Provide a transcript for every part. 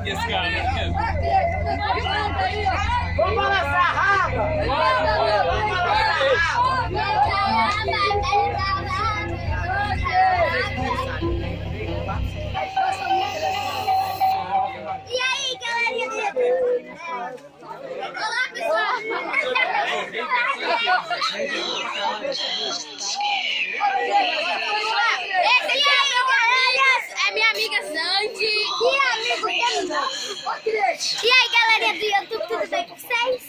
Esse cara, né? Vamos balançar a raba! Vamos balançar a E aí, galerinha do YouTube? Olá, pessoal! Esse aí, galera, é minha amiga Sandy. E amigo Kevin. E aí, galerinha do YouTube, tudo bem com vocês?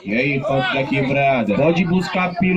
E aí, foto da quebrada? Pode buscar pílula.